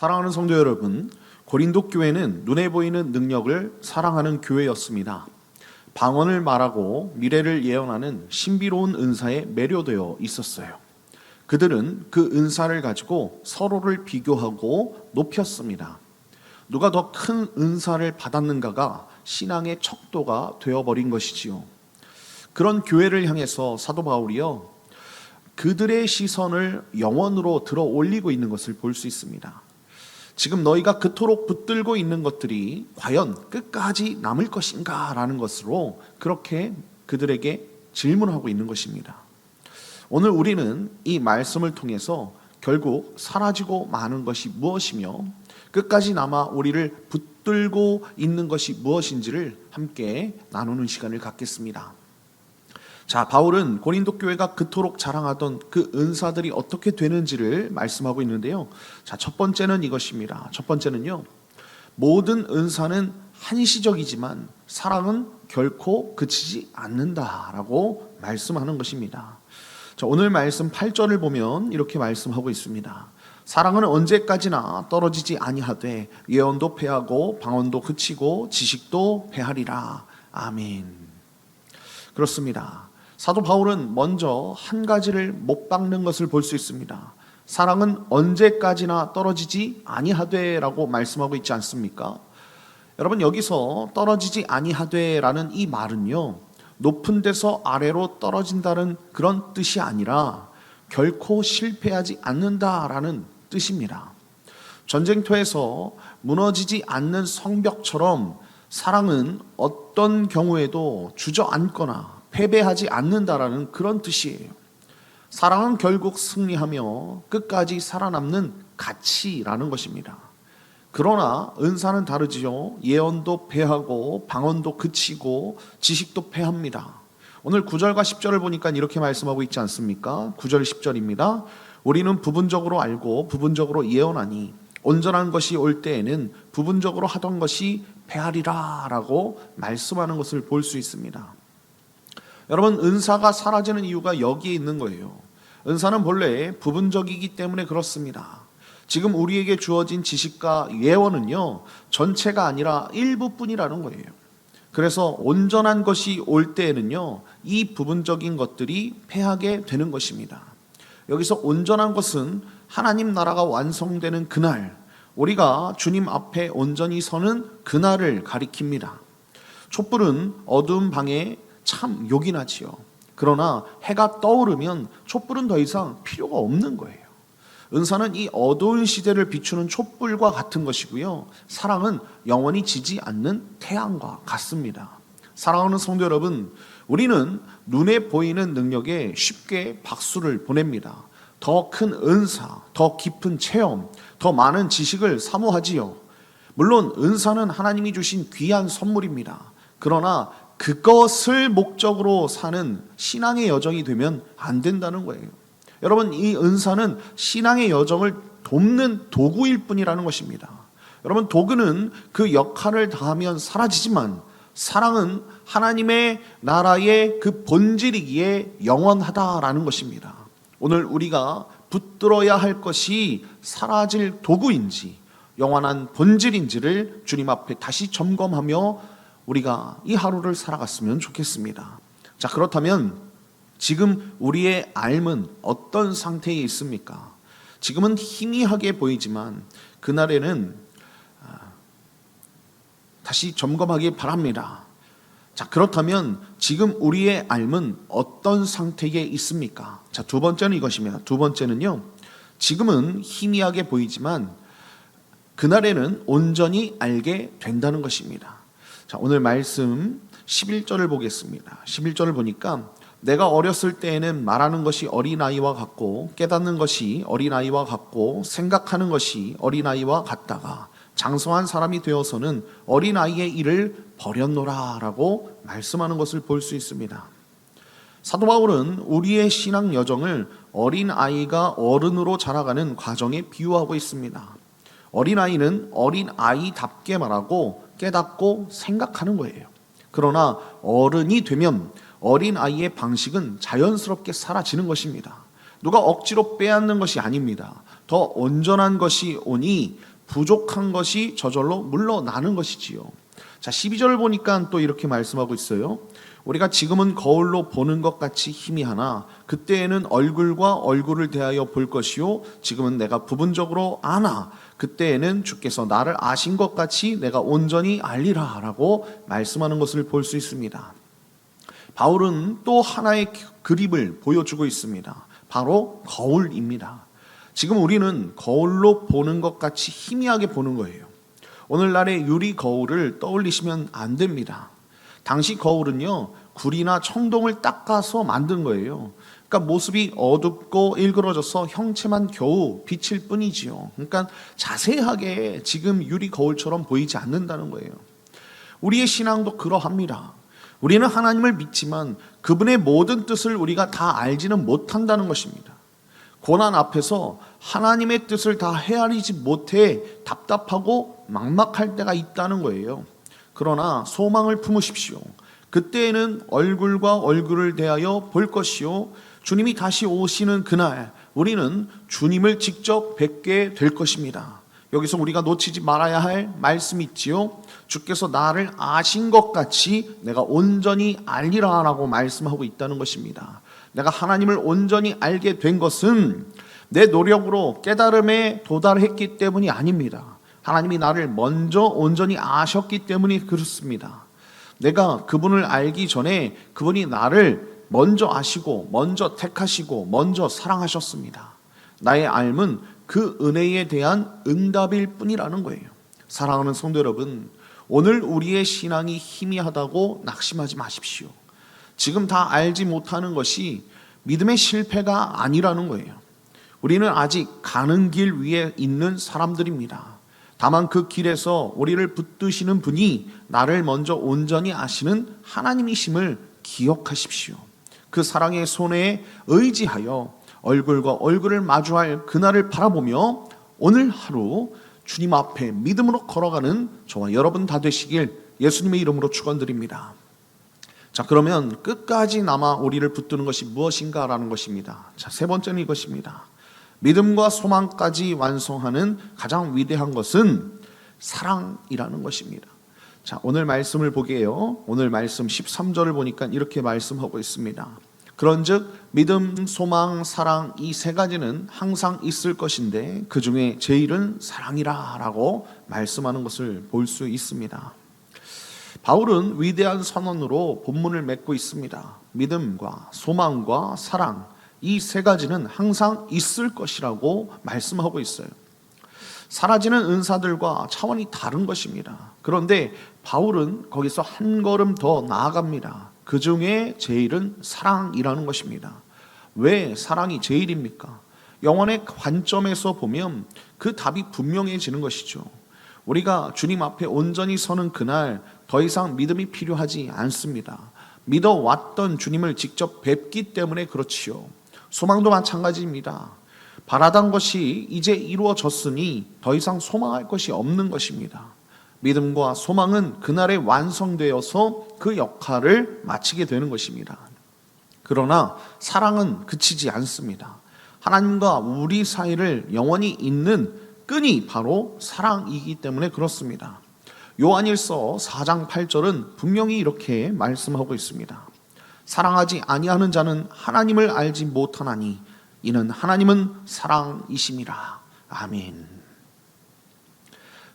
사랑하는 성도 여러분, 고린도 교회는 눈에 보이는 능력을 사랑하는 교회였습니다. 방언을 말하고 미래를 예언하는 신비로운 은사에 매료되어 있었어요. 그들은 그 은사를 가지고 서로를 비교하고 높였습니다. 누가 더 큰 은사를 받았는가가 신앙의 척도가 되어버린 것이지요. 그런 교회를 향해서 사도 바울이요, 그들의 시선을 영원으로 들어 올리고 있는 것을 볼 수 있습니다. 지금 너희가 그토록 붙들고 있는 것들이 과연 끝까지 남을 것인가 라는 것으로 그렇게 그들에게 질문하고 있는 것입니다. 오늘 우리는 이 말씀을 통해서 결국 사라지고 마는 것이 무엇이며 끝까지 남아 우리를 붙들고 있는 것이 무엇인지를 함께 나누는 시간을 갖겠습니다. 자, 바울은 고린도 교회가 그토록 자랑하던 그 은사들이 어떻게 되는지를 말씀하고 있는데요. 자, 첫 번째는 이것입니다. 첫 번째는요, 모든 은사는 한시적이지만 사랑은 결코 그치지 않는다라고 말씀하는 것입니다. 자, 오늘 말씀 8절을 보면 이렇게 말씀하고 있습니다. 사랑은 언제까지나 떨어지지 아니하되 예언도 패하고 방언도 그치고 지식도 패하리라. 아멘. 그렇습니다. 사도 바울은 먼저 한 가지를 못 박는 것을 볼 수 있습니다. 사랑은 언제까지나 떨어지지 아니하되라고 말씀하고 있지 않습니까? 여러분, 여기서 떨어지지 아니하되라는 이 말은요, 높은 데서 아래로 떨어진다는 그런 뜻이 아니라 결코 실패하지 않는다라는 뜻입니다. 전쟁터에서 무너지지 않는 성벽처럼 사랑은 어떤 경우에도 주저앉거나 패배하지 않는다라는 그런 뜻이에요. 사랑은 결국 승리하며 끝까지 살아남는 가치라는 것입니다. 그러나 은사는 다르지요. 예언도 패하고 방언도 그치고 지식도 패합니다. 오늘 9절과 10절을 보니까 이렇게 말씀하고 있지 않습니까? 9절 10절입니다. 우리는 부분적으로 알고 부분적으로 예언하니 온전한 것이 올 때에는 부분적으로 하던 것이 패하리라 라고 말씀하는 것을 볼 수 있습니다. 여러분, 은사가 사라지는 이유가 여기에 있는 거예요. 은사는 본래 부분적이기 때문에 그렇습니다. 지금 우리에게 주어진 지식과 예언은요, 전체가 아니라 일부뿐이라는 거예요. 그래서 온전한 것이 올 때에는요, 이 부분적인 것들이 패하게 되는 것입니다. 여기서 온전한 것은 하나님 나라가 완성되는 그날, 우리가 주님 앞에 온전히 서는 그날을 가리킵니다. 촛불은 어두운 방에 참 요긴하지요. 그러나 해가 떠오르면 촛불은 더 이상 필요가 없는 거예요. 은사는 이 어두운 시대를 비추는 촛불과 같은 것이고요, 사랑은 영원히 지지 않는 태양과 같습니다. 사랑하는 성도 여러분, 우리는 눈에 보이는 능력에 쉽게 박수를 보냅니다. 더 큰 은사, 더 깊은 체험, 더 많은 지식을 사모하지요. 물론 은사는 하나님이 주신 귀한 선물입니다. 그러나 그것을 목적으로 사는 신앙의 여정이 되면 안 된다는 거예요. 여러분, 이 은사는 신앙의 여정을 돕는 도구일 뿐이라는 것입니다. 여러분, 도구는 그 역할을 다하면 사라지지만 사랑은 하나님의 나라의 그 본질이기에 영원하다라는 것입니다. 오늘 우리가 붙들어야 할 것이 사라질 도구인지 영원한 본질인지를 주님 앞에 다시 점검하며 우리가 이 하루를 살아갔으면 좋겠습니다. 자, 그렇다면 지금 우리의 삶은 어떤 상태에 있습니까? 지금은 희미하게 보이지만 그날에는 다시 점검하기 바랍니다. 자, 그렇다면 지금 우리의 삶은 어떤 상태에 있습니까? 자, 두 번째는 이것입니다. 두 번째는요, 지금은 희미하게 보이지만 그날에는 온전히 알게 된다는 것입니다. 자, 오늘 말씀 11절을 보겠습니다. 11절을 보니까 내가 어렸을 때에는 말하는 것이 어린아이와 같고 깨닫는 것이 어린아이와 같고 생각하는 것이 어린아이와 같다가 장성한 사람이 되어서는 어린아이의 일을 버렸노라 라고 말씀하는 것을 볼 수 있습니다. 사도 바울은 우리의 신앙 여정을 어린아이가 어른으로 자라가는 과정에 비유하고 있습니다. 어린아이는 어린아이답게 말하고 깨닫고 생각하는 거예요. 그러나 어른이 되면 어린아이의 방식은 자연스럽게 사라지는 것입니다. 누가 억지로 빼앗는 것이 아닙니다. 더 온전한 것이 오니 부족한 것이 저절로 물러나는 것이지요. 자, 12절을 보니까 또 이렇게 말씀하고 있어요. 우리가 지금은 거울로 보는 것 같이 희미하나 그때에는 얼굴과 얼굴을 대하여 볼 것이요 지금은 내가 부분적으로 아나 그때에는 주께서 나를 아신 것 같이 내가 온전히 알리라 라고 말씀하는 것을 볼 수 있습니다. 바울은 또 하나의 그림을 보여주고 있습니다. 바로 거울입니다. 지금 우리는 거울로 보는 것 같이 희미하게 보는 거예요. 오늘날의 유리 거울을 떠올리시면 안 됩니다. 당시 거울은요, 구리나 청동을 닦아서 만든 거예요. 그러니까 모습이 어둡고 일그러져서 형체만 겨우 비칠 뿐이지요. 그러니까 자세하게 지금 유리 거울처럼 보이지 않는다는 거예요. 우리의 신앙도 그러합니다. 우리는 하나님을 믿지만 그분의 모든 뜻을 우리가 다 알지는 못한다는 것입니다. 고난 앞에서 하나님의 뜻을 다 헤아리지 못해 답답하고 막막할 때가 있다는 거예요. 그러나 소망을 품으십시오. 그때에는 얼굴과 얼굴을 대하여 볼 것이요 주님이 다시 오시는 그날 우리는 주님을 직접 뵙게 될 것입니다. 여기서 우리가 놓치지 말아야 할 말씀이 있지요. 주께서 나를 아신 것 같이 내가 온전히 알리라 라고 말씀하고 있다는 것입니다. 내가 하나님을 온전히 알게 된 것은 내 노력으로 깨달음에 도달했기 때문이 아닙니다. 하나님이 나를 먼저 온전히 아셨기 때문이 그렇습니다. 내가 그분을 알기 전에 그분이 나를 먼저 아시고 먼저 택하시고 먼저 사랑하셨습니다. 나의 삶은 그 은혜에 대한 응답일 뿐이라는 거예요. 사랑하는 성도 여러분, 오늘 우리의 신앙이 희미하다고 낙심하지 마십시오. 지금 다 알지 못하는 것이 믿음의 실패가 아니라는 거예요. 우리는 아직 가는 길 위에 있는 사람들입니다. 다만 그 길에서 우리를 붙드시는 분이 나를 먼저 온전히 아시는 하나님이심을 기억하십시오. 그 사랑의 손에 의지하여 얼굴과 얼굴을 마주할 그날을 바라보며 오늘 하루 주님 앞에 믿음으로 걸어가는 저와 여러분 다 되시길 예수님의 이름으로 축원드립니다. 자, 그러면 끝까지 남아 우리를 붙드는 것이 무엇인가라는 것입니다. 자, 세 번째는 이것입니다. 믿음과 소망까지 완성하는 가장 위대한 것은 사랑이라는 것입니다. 자, 오늘 말씀을 보게요. 오늘 말씀 13절을 보니까 이렇게 말씀하고 있습니다. 그런즉 믿음, 소망, 사랑 이 세 가지는 항상 있을 것인데 그 중에 제일은 사랑이라 라고 말씀하는 것을 볼 수 있습니다. 바울은 위대한 선언으로 본문을 맺고 있습니다. 믿음과 소망과 사랑 이 세 가지는 항상 있을 것이라고 말씀하고 있어요. 사라지는 은사들과 차원이 다른 것입니다. 그런데 바울은 거기서 한 걸음 더 나아갑니다. 그 중에 제일은 사랑이라는 것입니다. 왜 사랑이 제일입니까? 영혼의 관점에서 보면 그 답이 분명해지는 것이죠. 우리가 주님 앞에 온전히 서는 그날 더 이상 믿음이 필요하지 않습니다. 믿어왔던 주님을 직접 뵙기 때문에 그렇지요. 소망도 마찬가지입니다. 바라던 것이 이제 이루어졌으니 더 이상 소망할 것이 없는 것입니다. 믿음과 소망은 그날에 완성되어서 그 역할을 마치게 되는 것입니다. 그러나 사랑은 그치지 않습니다. 하나님과 우리 사이를 영원히 잇는 끈이 바로 사랑이기 때문에 그렇습니다. 요한일서 4장 8절은 분명히 이렇게 말씀하고 있습니다. 사랑하지 아니하는 자는 하나님을 알지 못하나니 이는 하나님은 사랑이심이라. 아멘.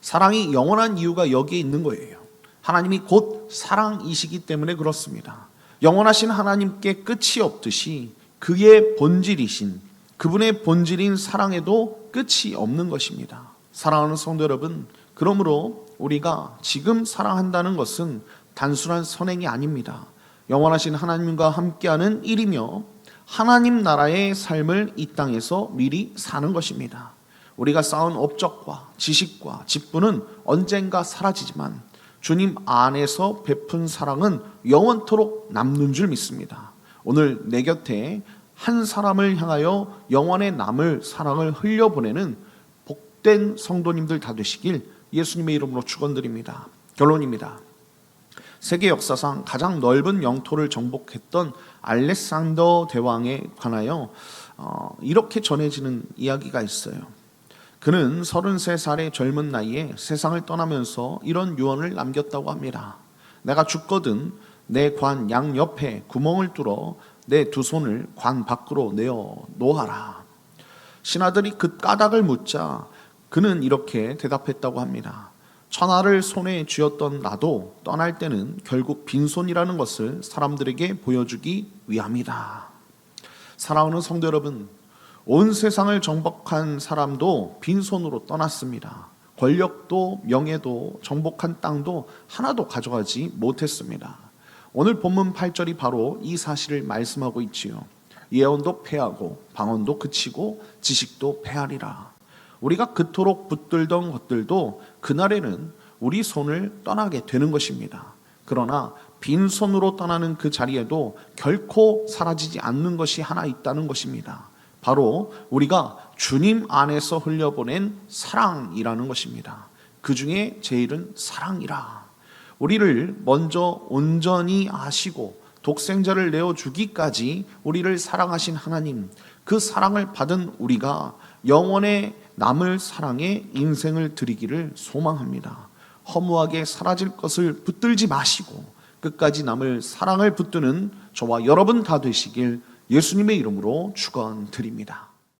사랑이 영원한 이유가 여기에 있는 거예요. 하나님이 곧 사랑이시기 때문에 그렇습니다. 영원하신 하나님께 끝이 없듯이 그의 본질이신 그분의 본질인 사랑에도 끝이 없는 것입니다. 사랑하는 성도 여러분, 그러므로 우리가 지금 사랑한다는 것은 단순한 선행이 아닙니다. 영원하신 하나님과 함께하는 일이며 하나님 나라의 삶을 이 땅에서 미리 사는 것입니다. 우리가 쌓은 업적과 지식과 직분은 언젠가 사라지지만 주님 안에서 베푼 사랑은 영원토록 남는 줄 믿습니다. 오늘 내 곁에 한 사람을 향하여 영원에 남을 사랑을 흘려보내는 복된 성도님들 다 되시길 예수님의 이름으로 축원드립니다. 결론입니다. 세계 역사상 가장 넓은 영토를 정복했던 알렉산더 대왕에 관하여 이렇게 전해지는 이야기가 있어요. 그는 33살의 젊은 나이에 세상을 떠나면서 이런 유언을 남겼다고 합니다. 내가 죽거든 내 관 양 옆에 구멍을 뚫어 내 두 손을 관 밖으로 내어 놓아라. 신하들이 그 까닭을 묻자 그는 이렇게 대답했다고 합니다. 천하를 손에 쥐었던 나도 떠날 때는 결국 빈손이라는 것을 사람들에게 보여주기 위함이다. 사랑하는 성도 여러분, 온 세상을 정복한 사람도 빈손으로 떠났습니다. 권력도 명예도 정복한 땅도 하나도 가져가지 못했습니다. 오늘 본문 8절이 바로 이 사실을 말씀하고 있지요. 예언도 패하고 방언도 그치고 지식도 패하리라. 우리가 그토록 붙들던 것들도 그날에는 우리 손을 떠나게 되는 것입니다. 그러나 빈손으로 떠나는 그 자리에도 결코 사라지지 않는 것이 하나 있다는 것입니다. 바로 우리가 주님 안에서 흘려보낸 사랑이라는 것입니다. 그 중에 제일은 사랑이라. 우리를 먼저 온전히 아시고 독생자를 내어주기까지 우리를 사랑하신 하나님, 그 사랑을 받은 우리가 영원에 남을 사랑에 인생을 드리기를 소망합니다. 허무하게 사라질 것을 붙들지 마시고 끝까지 남을 사랑을 붙드는 저와 여러분 다 되시길 예수님의 이름으로 축원드립니다.